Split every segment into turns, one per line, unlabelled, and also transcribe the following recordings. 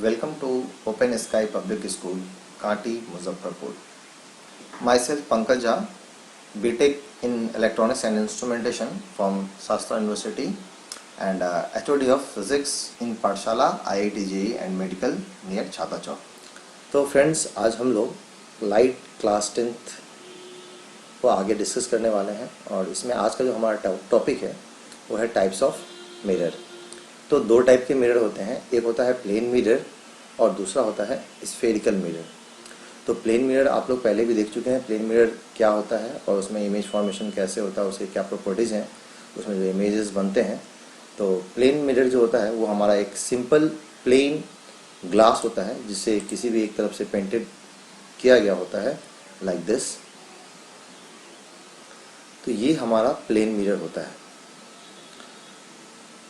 Welcome to Open Sky Public School, Kanti, Muzaffarpur. Myself Pankaj Jha, BTech in Electronics and Instrumentation from Shastra University and HOD of Physics in पाठशाला IIT JEE and Medical near छाता चौक. तो friends, आज हम लोग light class 10th को आगे discuss करने वाले हैं और इसमें आज का जो हमारा टॉपिक है वो है टाइप्स ऑफ मिरर. तो दो टाइप के मिरर होते हैं, एक होता है प्लेन मिरर और दूसरा होता है स्फेरिकल मिरर. तो प्लेन मिरर आप लोग पहले भी देख चुके हैं प्लेन मिरर क्या होता है और उसमें इमेज फॉर्मेशन कैसे होता है, उसके क्या प्रॉपर्टीज़ हैं, उसमें जो इमेजेस बनते हैं. तो प्लेन मिरर जो होता है वो हमारा एक सिंपल प्लेन ग्लास होता है जिसे किसी भी एक तरफ से पेंटेड किया गया होता है लाइक दिस. तो ये हमारा प्लेन मिरर होता है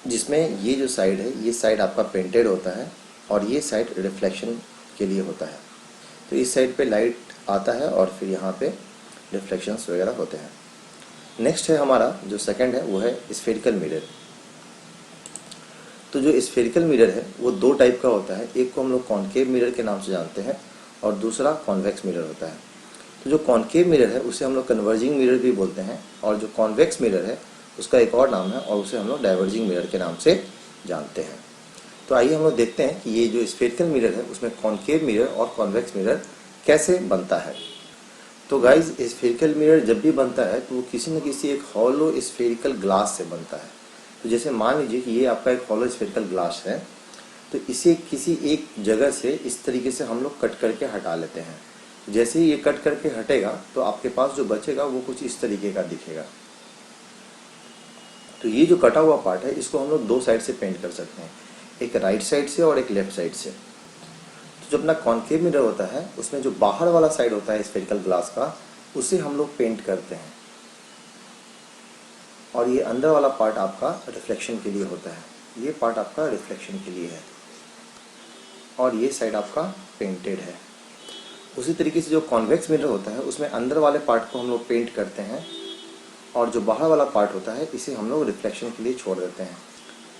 जिसमें ये जो साइड है ये साइड आपका पेंटेड होता है और ये साइड रिफ्लेक्शन के लिए होता है. तो इस साइड पे लाइट आता है और फिर यहाँ पे रिफ्लेक्शंस वगैरह होते हैं. नेक्स्ट है हमारा जो सेकंड है वो है स्फेरिकल मिरर. तो जो स्फेरिकल मिरर है वो दो टाइप का होता है, एक को हम लोग कॉनकेव मिरर के नाम से जानते हैं और दूसरा कॉन्वेक्स मिरर होता है. तो जो कॉनकेव मिरर है उसे हम लोग कन्वर्जिंग मिरर भी बोलते हैं और जो कॉन्वेक्स मिरर है उसका एक और नाम है और उसे हम लोग डाइवर्जिंग मिरर के नाम से जानते हैं. तो आइए हम लोग देखते हैं कि ये जो स्फेरिकल मिरर है उसमें कॉनकेव मिरर और कॉन्वेक्स मिरर कैसे बनता है. तो गाइज स्फेरिकल मिरर जब भी बनता है तो वो किसी न किसी एक हॉलो स्फेरिकल ग्लास से बनता है. तो जैसे मान लीजिए कि ये आपका एक हॉलो स्फेरिकल ग्लास है, तो इसे किसी एक जगह से इस तरीके से हम लोग कट करके हटा लेते हैं. जैसे ही ये कट करके हटेगा तो आपके पास जो बचेगा वो कुछ इस तरीके का दिखेगा. तो ये जो कटा हुआ पार्ट है इसको हम लोग दो साइड से पेंट कर सकते हैं, एक राइट साइड से और एक लेफ्ट साइड से. तो जो अपना कॉनकेव मिरर होता है उसमें जो बाहर वाला साइड होता है स्फेरिकल ग्लास का उसे हम लोग पेंट करते हैं और ये अंदर वाला पार्ट आपका रिफ्लेक्शन के लिए होता है. ये पार्ट आपका रिफ्लेक्शन के लिए है और ये साइड आपका पेंटेड है. उसी तरीके से जो कॉन्वेक्स मिरर होता है उसमें अंदर वाले पार्ट को हम लोग पेंट करते हैं और जो बाहर वाला पार्ट होता है इसे हम लोग रिफ्लेक्शन के लिए छोड़ देते हैं.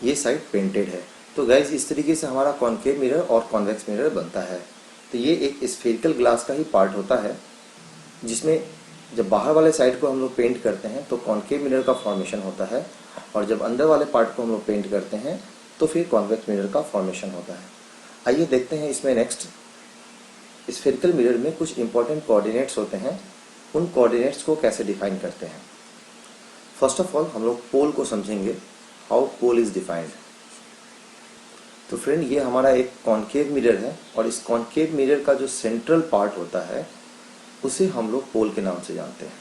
ये साइड पेंटेड है. तो गाइज इस तरीके से हमारा कॉनकेव मिरर और कॉन्वेक्स मिरर बनता है. तो ये एक स्फेरिकल ग्लास का ही पार्ट होता है जिसमें जब बाहर वाले साइड को हम लोग पेंट करते हैं तो कॉनकेव मिरर का फॉर्मेशन होता है और जब अंदर वाले पार्ट को हम लोग पेंट करते हैं तो फिर कॉन्वेक्स मिरर का फॉर्मेशन होता है. आइए देखते हैं इसमें नेक्स्ट स्फेरिकल मिरर में कुछ इंपॉर्टेंट कोऑर्डिनेट्स होते हैं, उन कोऑर्डिनेट्स को कैसे डिफाइन करते हैं. फर्स्ट ऑफ ऑल हम लोग पोल को समझेंगे, हाउ पोल इज डिफाइंड. तो फ्रेंड ये हमारा एक कॉनकेव मिरर है और इस कॉनकेव मिरर का जो सेंट्रल पार्ट होता है उसे हम लोग पोल के नाम से जानते हैं.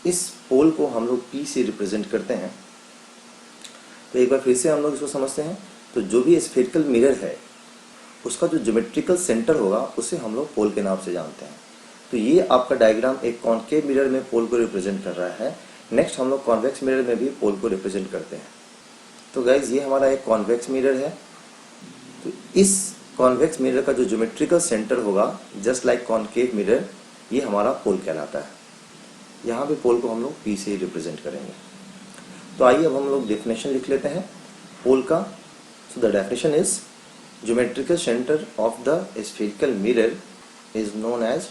इस पोल को हम लोग P से रिप्रेजेंट करते हैं. तो एक बार फिर से हम लोग इसको समझते हैं. तो जो भी स्फेरिकल मिरर है उसका जो ज्योमेट्रिकल सेंटर होगा उसे हम लोग पोल के नाम से जानते हैं. तो ये आपका डायग्राम एक कॉनकेव मिरर में पोल को रिप्रेजेंट कर रहा है. नेक्स्ट हम लोग कॉन्वेक्स मिरर में भी पोल को रिप्रेजेंट करते हैं. तो गाइज ये हमारा एक कॉन्वेक्स मिरर है. तो इस कॉन्वेक्स मिरर का जो ज्योमेट्रिकल सेंटर होगा जस्ट लाइक कॉनकेव मिरर, ये हमारा पोल कहलाता है. यहाँ पे पोल को हम लोग P से ही रिप्रेजेंट करेंगे. तो आइए अब हम लोग डेफिनेशन लिख लेते हैं पोल का. So the definition is geometrical centre of the spherical mirror is known as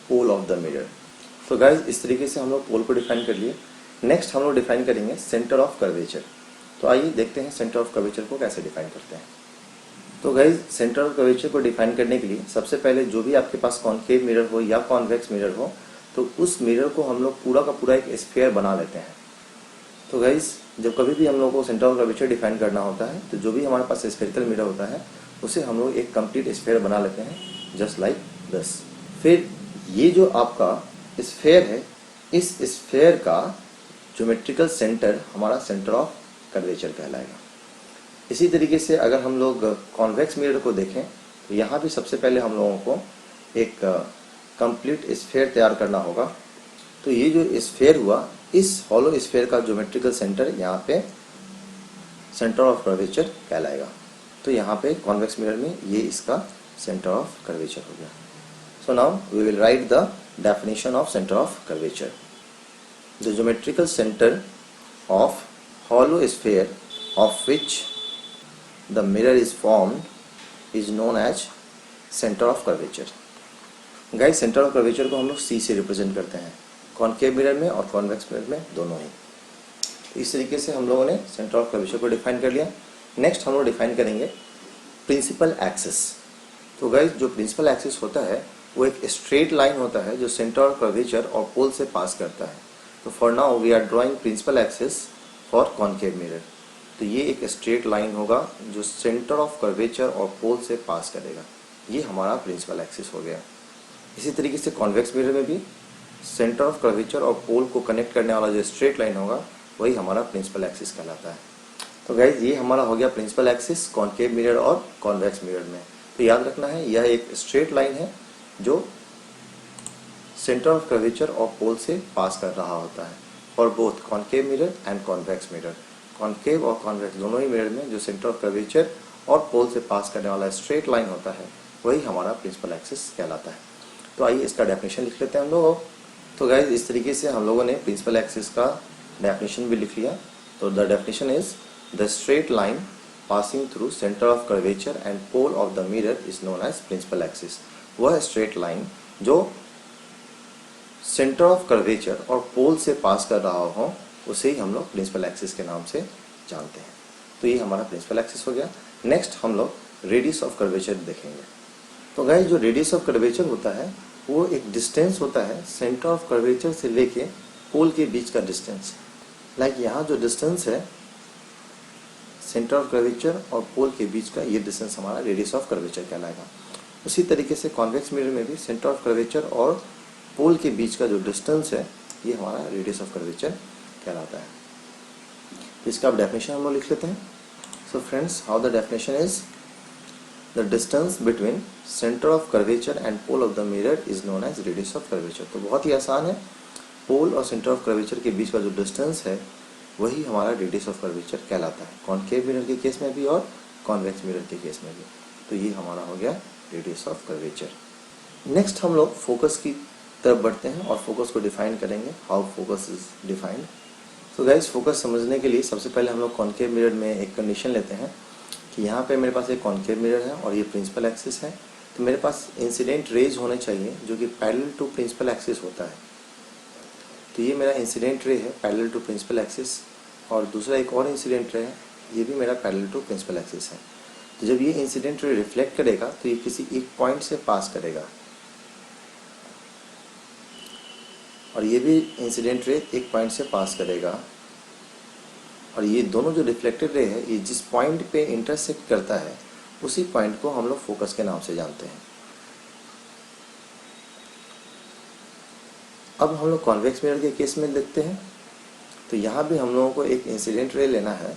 pole of the mirror. तो गाइज इस तरीके से हम लोग पोल को डिफाइन कर लिए. नेक्स्ट हम लोग डिफाइन करेंगे सेंटर ऑफ कर्वेचर. तो आइए देखते हैं सेंटर ऑफ कर्वेचर को कैसे डिफाइन करते हैं. तो गाइज सेंटर ऑफ कर्वेचर को डिफाइन करने के लिए सबसे पहले जो भी आपके पास कॉनकेव मिरर हो या कॉन्वेक्स मिरर हो तो उस मिरर को हम लोग पूरा का पूरा एक स्फीयर बना लेते हैं. तो गाइज जब कभी भी हम लोग को सेंटर ऑफ कर्वेचर डिफाइन करना होता है तो जो भी हमारे पास स्फेरिकल मिरर होता है उसे हम लोग एक कंप्लीट स्फीयर बना लेते हैं जस्ट लाइक दिस. फिर ये जो आपका स्फीयर है इस स्फीयर का ज्योमेट्रिकल सेंटर हमारा सेंटर ऑफ कर्वेचर कहलाएगा. इसी तरीके से अगर हम लोग कॉन्वेक्स मिरर को देखें तो यहाँ भी सबसे पहले हम लोगों को एक कंप्लीट स्फीयर तैयार करना होगा. तो ये जो स्फीयर हुआ इस हॉलो स्फीयर का ज्योमेट्रिकल सेंटर यहाँ पे सेंटर ऑफ कर्वेचर कहलाएगा. तो यहाँ पे कॉन्वेक्स मिरर में ये इसका सेंटर ऑफ कर्वेचर हो गया. So now we will write the definition of centre of curvature. The geometrical centre of hollow sphere of which the mirror is formed is known as centre of curvature. Guys centre of curvature को हम लोग सी से represent करते हैं, concave mirror में और convex mirror में दोनों ही। इस तरीके से हम लोगों ने सेंटर ऑफ कर्वेचर को डिफाइन कर लिया। नेक्स्ट हम लोग डिफाइन करेंगे प्रिंसिपल एक्सिस। तो गाइस जो प्रिंसिपल एक्सिस होता है वो एक स्ट्रेट लाइन होता है जो सेंटर ऑफ कर्वेचर और पोल से पास करता है। तो for now we are drawing principal axis for concave mirror. तो ये एक स्ट्रेट लाइन होगा जो सेंटर ऑफ कर्वेचर और पोल से पास करेगा, ये हमारा प्रिंसिपल एक्सिस हो गया। इसी तरीके से कॉन्वेक्स मिरर में भी सेंटर ऑफ कर्वेचर और पोल को कनेक्ट करने वाला जो स्ट्रेट लाइन होगा वही हमारा प्रिंसिपल एक्सिस कहलाता है। तो गाइज ये हमारा हो गया प्रिंसिपल एक्सिस कॉनकेव मिरर और कॉन्वेक्स मिरर में। तो याद रखना है यह एक स्ट्रेट लाइन है जो सेंटर ऑफ कर्वेचर और पोल से पास कर रहा होता है for both concave mirror and convex mirror. Concave और कॉन्वेक्स दोनों ही मिरर में जो सेंटर ऑफ कर्वेचर और पोल से पास करने वाला स्ट्रेट लाइन होता है वही हमारा प्रिंसिपल एक्सिस कहलाता है। तो आइए इसका डेफिनेशन लिख लेते हैं हम लोग। तो गाइज इस तरीके से हम लोगों ने प्रिंसिपल एक्सिस का डेफिनेशन भी लिख लिया। तो the definition is the straight line passing through centre of curvature and pole of the mirror is known as principal axis. वह स्ट्रेट लाइन जो सेंटर ऑफ कर्वेचर और पोल से पास कर रहा हो उसे ही हम लोग प्रिंसिपल एक्सिस के नाम से जानते हैं। तो ये हमारा प्रिंसिपल एक्सिस हो गया। नेक्स्ट हम लोग रेडियस ऑफ कर्वेचर देखेंगे। तो गाइस जो रेडियस ऑफ कर्वेचर होता है वो एक डिस्टेंस होता है सेंटर ऑफ कर्वेचर से लेके पोल के बीच का डिस्टेंस। लाइक यहाँ जो डिस्टेंस है सेंटर ऑफ कर्वेचर और पोल के बीच का, ये डिस्टेंस हमारा रेडियस ऑफ कर्वेचर कहलाएगा। उसी तरीके से कॉन्वेक्स मिरर में भी सेंटर ऑफ कर्वेचर और पोल के बीच का जो डिस्टेंस है ये हमारा रेडियस ऑफ कर्वेचर कहलाता है। इसका अब डेफिनेशन हम लोग लिख लेते हैं। So friends, how the definition is the distance between centre of curvature and pole of the mirror is known as radius of curvature. तो बहुत ही आसान है, पोल और सेंटर ऑफ कर्वेचर के बीच का जो डिस्टेंस है वही हमारा रेडियस ऑफ कर्वेचर कहलाता है, कॉनकेव मिरर के केस में भी और कॉन्वेक्स मिरर के केस में भी। तो ये हमारा हो गया रेडियस ऑफ कर्वेचर। नेक्स्ट हम लोग फोकस की तरफ बढ़ते हैं और फोकस को डिफाइन करेंगे, हाउ फोकस इज डिफाइंड। तो गाइस फोकस समझने के लिए सबसे पहले हम लोग कॉनकेव मिरर में एक कंडीशन लेते हैं कि यहाँ पे मेरे पास एक कॉनकेव मिरर है और ये प्रिंसिपल एक्सिस है। तो मेरे पास इंसिडेंट रेज होने चाहिए जो कि पैरेलल टू प्रिंसिपल एक्सिस होता है। तो ये मेरा इंसिडेंट रे है पैरेलल टू प्रिंसिपल एक्सिस, और दूसरा एक और इंसिडेंट रे है, ये भी मेरा पैरेलल टू प्रिंसिपल एक्सिस है। तो जब ये इंसिडेंट रे रिफ्लेक्ट करेगा तो ये किसी एक पॉइंट से पास करेगा, और ये भी इंसिडेंट रे एक पॉइंट से पास करेगा, और ये दोनों जो रिफ्लेक्टेड रे है ये जिस पॉइंट पे इंटरसेक्ट करता है उसी पॉइंट को हम लोग फोकस के नाम से जानते हैं। अब हम लोग कॉन्वेक्स मिरर के केस में देखते हैं। तो यहाँ भी हम लोगों को एक इंसिडेंट रे लेना है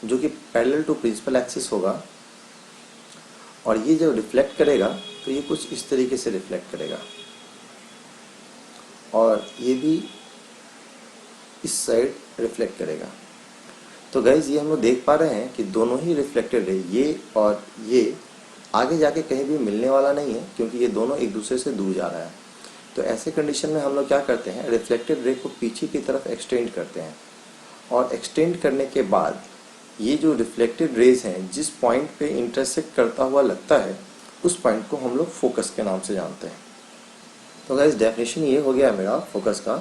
जो कि पैरेलल टू प्रिंसिपल एक्सिस होगा, और ये जब रिफ्लेक्ट करेगा तो ये कुछ इस तरीके से रिफ्लेक्ट करेगा, और ये भी इस साइड रिफ्लेक्ट करेगा। तो गाइज ये हम लोग देख पा रहे हैं कि दोनों ही रिफ्लेक्टेड रे, ये और ये, आगे जाके कहीं भी मिलने वाला नहीं है क्योंकि ये दोनों एक दूसरे से दूर जा रहा है। तो ऐसे कंडीशन में हम लोग क्या करते हैं, रिफ्लेक्टेड रे को पीछे की तरफ एक्सटेंड करते हैं, और एक्सटेंड करने के बाद ये जो रिफ्लेक्टेड रेज हैं जिस पॉइंट पे इंटरसेक्ट करता हुआ लगता है उस पॉइंट को हम लोग फोकस के नाम से जानते हैं। तो गाइस डेफिनेशन ये हो गया मेरा फोकस का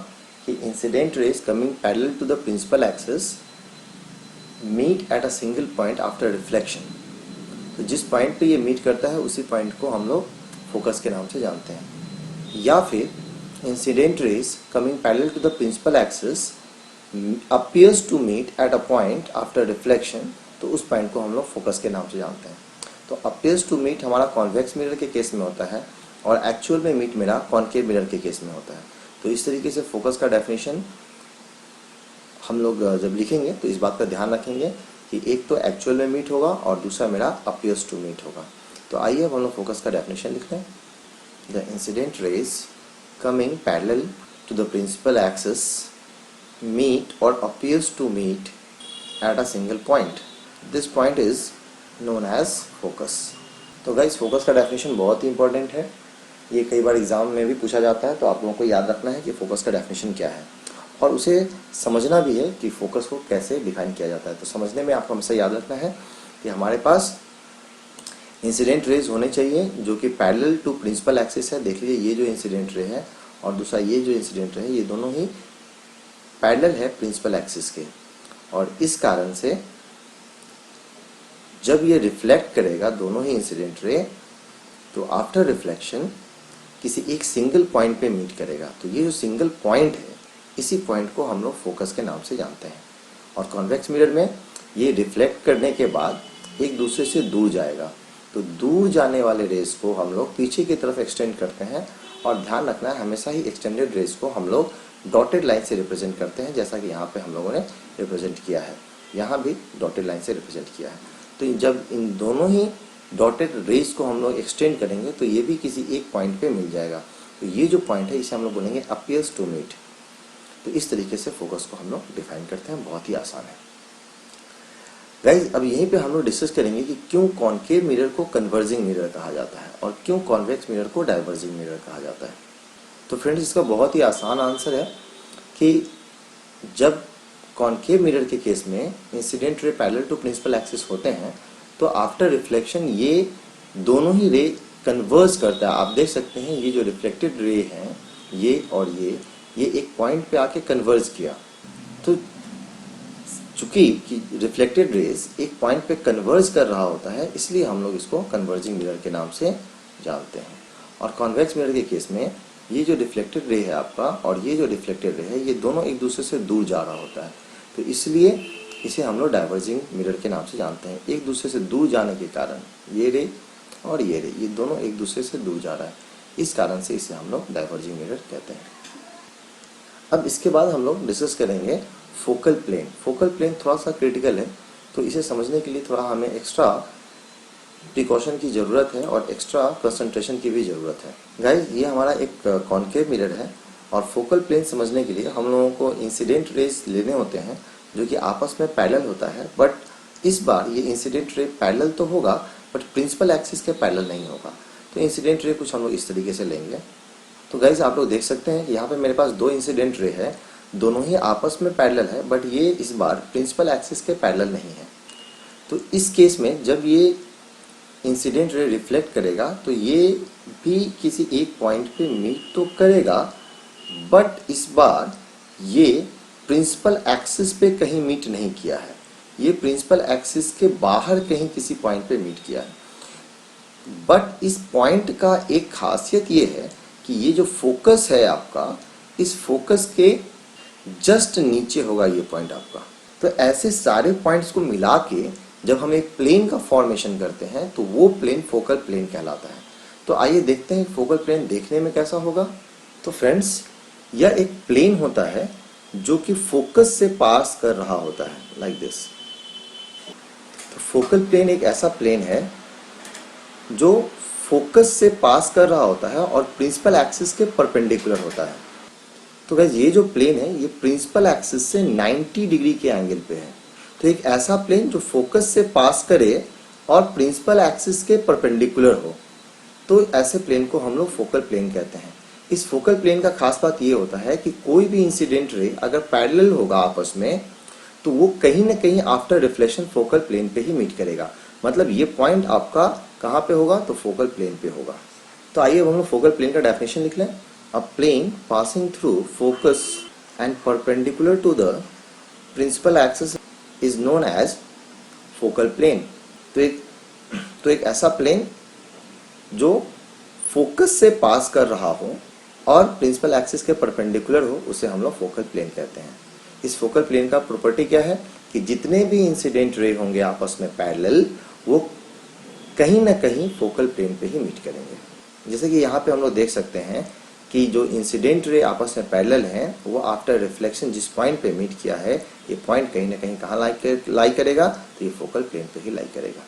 कि incident rays coming parallel to the principal axis meet at a single point after reflection. तो जिस पॉइंट पे ये मीट करता है उसी पॉइंट को हम लोग फोकस के नाम से जानते हैं। या फिर incident rays coming parallel to the principal axis appears to meet at a point after reflection, तो उस पॉइंट को हम लोग फोकस के नाम से जानते हैं। तो appears to meet हमारा कॉन्वेक्स मिरर के केस में होता है और एक्चुअल में मीट मेरा कॉनकेव मिरर के केस में होता है। तो इस तरीके से फोकस का डेफिनेशन हम लोग जब लिखेंगे तो इस बात का ध्यान रखेंगे कि एक तो एक्चुअल में मीट होगा और दूसरा मेरा appears to meet होगा। तो आइए अब हम लोग फोकस का डेफिनेशन लिख लें। The incident rays coming parallel to the principal axis meet or appears to meet at a single point. This point is known as focus. तो गाइस फोकस का डेफिनेशन बहुत ही इंपॉर्टेंट है, ये कई बार एग्जाम में भी पूछा जाता है, तो आप लोगों को याद रखना है कि फोकस का डेफिनेशन क्या है। और उसे समझना भी है कि फोकस को कैसे डिफाइन किया जाता है। तो समझने में आपको हमेशा याद रखना है कि हमारे पास इंसिडेंट रेज होने चाहिए जो कि पैरेलल टू प्रिंसिपल एक्सिस है। देख लीजिए ये जो इंसिडेंट रे है और दूसरा ये जो इंसिडेंट रे है, ये दोनों ही पैरेलल है प्रिंसिपल एक्सिस के, और इस कारण से जब ये रिफ्लेक्ट करेगा दोनों ही इंसिडेंट रे, तो आफ्टर रिफ्लेक्शन किसी एक सिंगल पॉइंट पे मीट करेगा। तो ये जो सिंगल पॉइंट है, इसी पॉइंट को हम लोग फोकस के नाम से जानते हैं। और कॉन्वेक्स मिरर में ये रिफ्लेक्ट करने के बाद एक दूसरे से दूर जाएगा, तो दूर जाने वाले रेस को हम लोग पीछे की तरफ एक्सटेंड करते हैं। और ध्यान रखना है हमेशा ही एक्सटेंडेड रेस को हम लोग डॉटेड लाइन से रिप्रेजेंट करते हैं, जैसा कि यहाँ पे हम लोगों ने रिप्रेजेंट किया है, यहाँ भी डॉटेड लाइन से रिप्रेजेंट किया है। तो जब इन दोनों ही डॉटेड रेस को हम लोग एक्सटेंड करेंगे तो ये भी किसी एक पॉइंट पे मिल जाएगा। तो ये जो पॉइंट है इसे हम लोग बोलेंगे अपीयर्स टू मीट। तो इस तरीके से फोकस को हम लोग डिफाइन करते हैं, बहुत ही आसान है गाइज। अब यहीं पे हम लोग डिस्कस करेंगे कि क्यों कॉनकेव मिरर को कन्वर्जिंग मिरर कहा जाता है और क्यों कॉन्वेक्स मिरर को डाइवर्जिंग मिरर कहा जाता है। तो फ्रेंड्स, इसका बहुत ही आसान आंसर है कि जब कॉनकेव मिरर के केस में incident ray parallel to principal axis होते हैं, तो आफ्टर रिफ्लेक्शन ये दोनों ही रे कन्वर्ज करता है। आप देख सकते हैं ये जो रिफ्लेक्टेड रे हैं, ये और ये एक पॉइंट पे आके कन्वर्ज किया। तो चूंकि रिफ्लेक्टेड रेज एक पॉइंट पे कन्वर्ज कर रहा होता है, इसलिए हम लोग इसको कन्वर्जिंग मिरर के नाम से जानते हैं। और कॉन्वेक्स मिरर के केस में ये जो रिफ्लेक्टेड रे है आपका और ये जो रिफ्लेक्टेड रे है, ये दोनों एक दूसरे से दूर जा रहा होता है, तो इसलिए इसे हम लोग डाइवर्जिंग मिरर के नाम से जानते हैं। एक दूसरे से दूर जाने के कारण ये रे और ये रे, ये दोनों एक दूसरे से दूर जा रहा है, इस कारण से इसे हम लोग डाइवर्जिंग मिरर कहते हैं। अब इसके बाद हम लोग डिस्कस करेंगे फोकल प्लेन। फोकल प्लेन थोड़ा सा क्रिटिकल है, तो इसे समझने के लिए थोड़ा हमें एक्स्ट्रा प्रिकॉशन की ज़रूरत है और एक्स्ट्रा कंसंट्रेशन की भी ज़रूरत है। गाइज, ये हमारा एक कॉनकेव मिरर है और फोकल प्लेन समझने के लिए हम लोगों को इंसिडेंट रेज लेने होते हैं जो कि आपस में पैरेलल होता है। बट इस बार ये इंसिडेंट रे पैरेलल तो होगा बट प्रिंसिपल एक्सिस के पैरेलल नहीं होगा। तो इंसिडेंट रे कुछ हम लोग इस तरीके से लेंगे। तो गाइज, आप लोग देख सकते हैं कि यहाँ पे मेरे पास दो इंसिडेंट रे है, दोनों ही आपस में पैरेलल है, बट ये इस बार प्रिंसिपल एक्सिस के पैरेलल नहीं है। तो इस केस में जब ये इंसिडेंट रे रिफ्लेक्ट करेगा तो ये भी किसी एक पॉइंट पे मीट तो करेगा, बट इस बार ये प्रिंसिपल एक्सिस पे कहीं मीट नहीं किया है, ये प्रिंसिपल एक्सिस के बाहर कहीं किसी पॉइंट पे मीट किया है। बट इस पॉइंट का एक खासियत ये है कि ये जो फोकस है आपका, इस फोकस के जस्ट नीचे होगा ये पॉइंट आपका। तो ऐसे सारे पॉइंट्स को मिला के जब हम एक प्लेन का फॉर्मेशन करते हैं तो वो प्लेन फोकल प्लेन कहलाता है। तो आइए देखते हैं फोकल प्लेन देखने में कैसा होगा। तो फ्रेंड्स, यह एक प्लेन होता है जो कि फोकस से पास कर रहा होता है, लाइक दिस। तो फोकल प्लेन एक ऐसा प्लेन है जो फोकस से पास कर रहा होता है और प्रिंसिपल एक्सिस के परपेंडिकुलर होता है। तो गाइस, ये जो प्लेन है ये प्रिंसिपल एक्सिस से 90 डिग्री के एंगल पे है। तो एक ऐसा प्लेन जो फोकस से पास करे और प्रिंसिपल एक्सिस के परपेंडिकुलर हो, तो ऐसे प्लेन को हम लोग फोकल प्लेन कहते हैं। इस फोकल प्लेन का खास बात ये होता है कि कोई भी इंसिडेंट रे अगर पैरेलल होगा आपस में, तो वो कहीं ना कहीं आफ्टर रिफ्लेक्शन फोकल प्लेन पे ही मीट करेगा। मतलब ये पॉइंट आपका कहाँ पे होगा, तो फोकल प्लेन पे होगा। तो आइए हम लोग फोकल प्लेन का डेफिनेशन लिख लें। A plane passing through focus and perpendicular to the principal axis is known as focal plane. तो एक ऐसा प्लेन जो फोकस से पास कर रहा हो और प्रिंसिपल एक्सिस के परपेंडिकुलर हो, उसे हम लोग फोकल प्लेन कहते हैं। इस फोकल प्लेन का प्रॉपर्टी क्या है कि जितने भी इंसिडेंट रे होंगे आपस में पैरेलल, वो कहीं ना कहीं फोकल प्लेन पे ही मीट करेंगे। जैसे कि यहाँ पे हम लोग देख सकते हैं कि जो इंसिडेंट रे आपस में पैरेलल हैं, वो आफ्टर रिफ्लेक्शन जिस पॉइंट पे मीट किया है, ये पॉइंट कहीं ना कहीं कहाँ लाई करेगा, तो ये फोकल प्लेन पे ही लाई करेगा।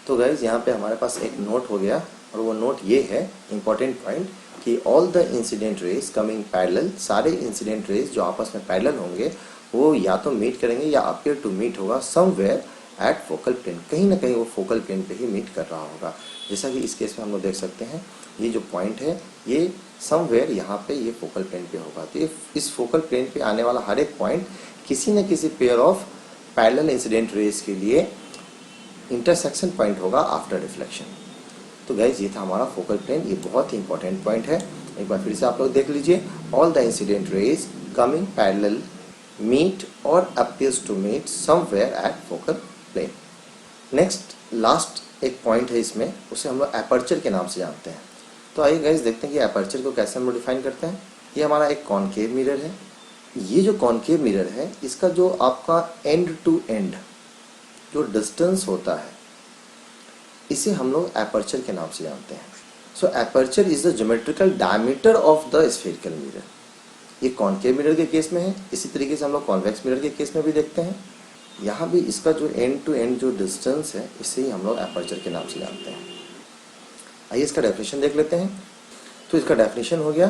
तो गाइज, यहाँ पे हमारे पास एक नोट हो गया और वो नोट ये है, इंपॉर्टेंट पॉइंट, कि all the incident rays coming parallel, सारे इंसिडेंट रेज जो आपस में पैरेलल होंगे वो या तो मीट करेंगे या अपीयर टू मीट होगा समवेयर एट फोकल प्लेन, कहीं ना कहीं वो फोकल प्लेन पे ही मीट कर रहा होगा। जैसा कि इस केस में हम लोग देख सकते हैं, ये जो पॉइंट है ये समवेयर यहाँ पे ये फोकल प्लेन पे होगा। तो ये इस फोकल प्लेन पे आने वाला हर एक पॉइंट किसी न किसी pair of parallel incident raise के लिए इंटरसेक्शन पॉइंट होगा आफ्टर रिफ्लेक्शन। तो गाइज ये था हमारा फोकल प्लेन, ये बहुत ही इंपॉर्टेंट पॉइंट है। एक बार फिर से आप लोग देख लीजिए, all the incident rays coming parallel meet और appears to meet somewhere at focal plane. Next last एक पॉइंट है इसमें, उसे हम लोग एपर्चर के नाम से जानते हैं। तो आइए गाइज देखते हैं कि एपर्चर को कैसे हम लोग डिफाइन करते हैं। ये हमारा एक कॉनकेव मिरर है। ये जो कॉनकेव मिरर है, इसका जो आपका एंड टू एंड जो डिस्टेंस होता है, इसे हम लोग एपर्चर के नाम से जानते हैं। So aperture is the geometrical diameter of the spherical mirror. ये कॉनकेव मिरर के केस में है, इसी तरीके से हम लोग कॉन्वेक्स मिरर के केस में भी देखते हैं। यहाँ भी इसका जो एंड टू एंड जो डिस्टेंस है, इसे ही हम लोग एपर्चर के नाम से जानते हैं। आइए इसका डेफिनेशन देख लेते हैं। तो इसका डेफिनेशन हो गया,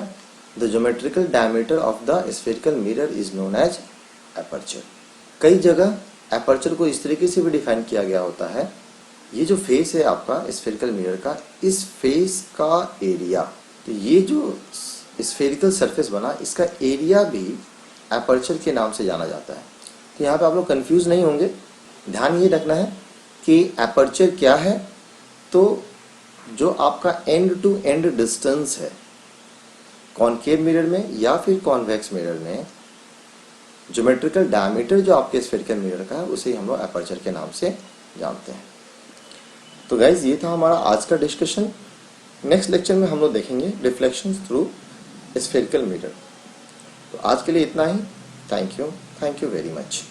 the geometrical diameter of the spherical mirror is known as aperture. कई जगह एपर्चर को इस तरीके से भी डिफाइन किया गया होता है, ये जो फेस है आपका स्फेरिकल मिरर का, इस फेस का एरिया, तो ये जो स्फेरिकल सरफेस बना, इसका एरिया भी एपर्चर के नाम से जाना जाता है। तो यहाँ पे आप लोग कंफ्यूज नहीं होंगे। ध्यान ये रखना है कि एपर्चर क्या है। तो जो आपका एंड टू एंड डिस्टेंस है कॉनकेव मिरर में या फिर कॉन्वेक्स मिरर में, ज्योमेट्रिकल डायमीटर जो आपके स्फेरिकल मिरर का है, उसे हम लोग एपर्चर के नाम से जानते हैं। तो गाइज ये था हमारा आज का डिस्कशन। नेक्स्ट लेक्चर में हम लोग देखेंगे रिफ्लेक्शन थ्रू स्फेरिकल मिरर। तो आज के लिए इतना ही। Thank you very much.